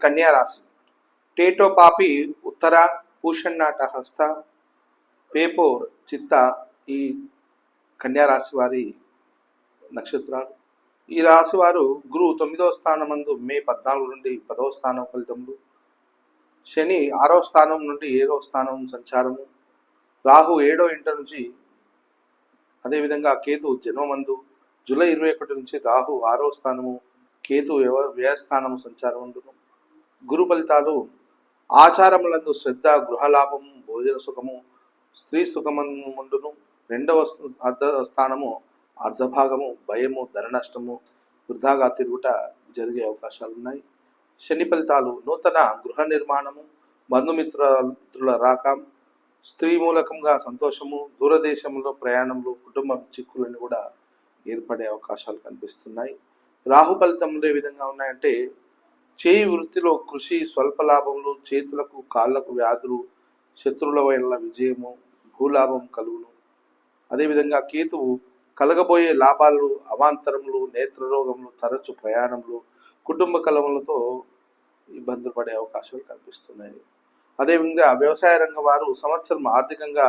కన్యా రాశి టేటో పాపి ఉత్తర పూషణాట హస్త పేపోర్ చిత్త ఈ కన్యా రాశి వారి నక్షత్రాలు. ఈ రాశి వారు గురువు 9వ స్థానమందు మే 14 నుండి 10వ స్థానం ఫలితములు, శని 6వ స్థానం నుండి 7వ స్థానం సంచారము, రాహు 7వ ఇంట నుంచి, అదేవిధంగా కేతు జన్మమందు జూలై 21 నుంచి రాహు 6వ స్థానము, కేతు వ్యయస్థానము సంచారం ఉండును. గురు ఫలితాలు ఆచారములందు శ్రద్ధ, గృహలాభము, భోజన సుఖము, స్త్రీ సుఖముండును. 2వ అర్ధ స్థానము అర్ధభాగము, భయము, ధన నష్టము, వృధాగా తిరుగుట జరిగే అవకాశాలు ఉన్నాయి. శని ఫలితాలు నూతన గృహ నిర్మాణము, బంధుమిత్రుల రాక, స్త్రీ మూలకంగా సంతోషము, దూరదేశంలో ప్రయాణంలో కుటుంబ చిక్కులను కూడా ఏర్పడే అవకాశాలు కనిపిస్తున్నాయి. రాహు ఫలితములు ఏ విధంగా ఉన్నాయంటే చేయి వృత్తిలో కృషి, స్వల్ప లాభములు, చేతులకు కాళ్లకు వ్యాధులు, శత్రువుల వల్ల విజయము, భూలాభం కలుగును. అదేవిధంగా కేతువు కలగబోయే లాభాలు, అవాంతరములు, నేత్రరోగములు, తరచు ప్రయాణములు, కుటుంబ కలములతో ఇబ్బందులు పడే అవకాశాలు కనిపిస్తున్నాయి. అదేవిధంగా వ్యవసాయ రంగం వారు సంవత్సరం ఆర్థికంగా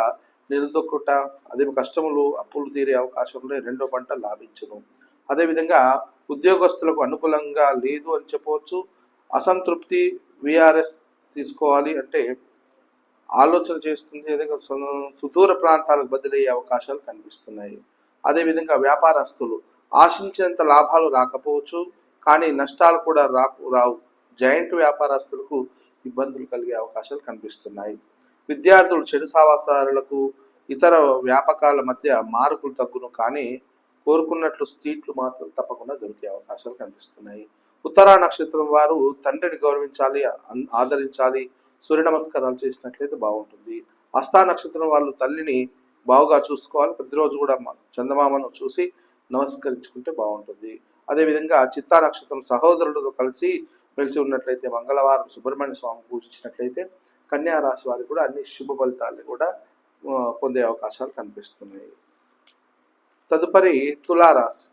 నిలదొక్కుట, అదే కష్టములు, అప్పులు తీరే అవకాశంలో 2వ పంట లాభించును. అదేవిధంగా ఉద్యోగస్తులకు అనుకూలంగా లేదు అని చెప్పవచ్చు. అసంతృప్తి, విఆర్ఎస్ తీసుకోవాలి అంటే ఆలోచన చేస్తుంది. అదే సుదూర ప్రాంతాలకు బదిలయ్యే అవకాశాలు కనిపిస్తున్నాయి. అదేవిధంగా వ్యాపారస్తులు ఆశించినంత లాభాలు రాకపోవచ్చు, కానీ నష్టాలు కూడా రావు. జాయింట్ వ్యాపారస్తులకు ఇబ్బందులు కలిగే అవకాశాలు కనిపిస్తున్నాయి. విద్యార్థులు చెడు సావాసాలకు, ఇతర వ్యాపకాల మధ్య మార్కులు తగ్గును, కానీ కోరుకున్నట్లు సీట్లు మాత్రం తప్పకుండా దొరికే అవకాశాలు కనిపిస్తున్నాయి. ఉత్తరా నక్షత్రం వారు తండ్రిని గౌరవించాలి, ఆదరించాలి, సూర్య నమస్కారాలు చేసినట్లయితే బాగుంటుంది. హస్తా నక్షత్రం వాళ్ళు తల్లిని బాగుగా చూసుకోవాలి. ప్రతిరోజు కూడా చందమామను చూసి నమస్కరించుకుంటే బాగుంటుంది. అదేవిధంగా చిత్తా నక్షత్రం సహోదరులతో కలిసి మెలిసి ఉన్నట్లయితే, మంగళవారం సుబ్రహ్మణ్య స్వామి పూజించినట్లయితే కన్యా రాశి వారికి కూడా అన్ని శుభ ఫలితాలు కూడా పొందే అవకాశాలు కనిపిస్తున్నాయి. తదుపరి తులారాశి.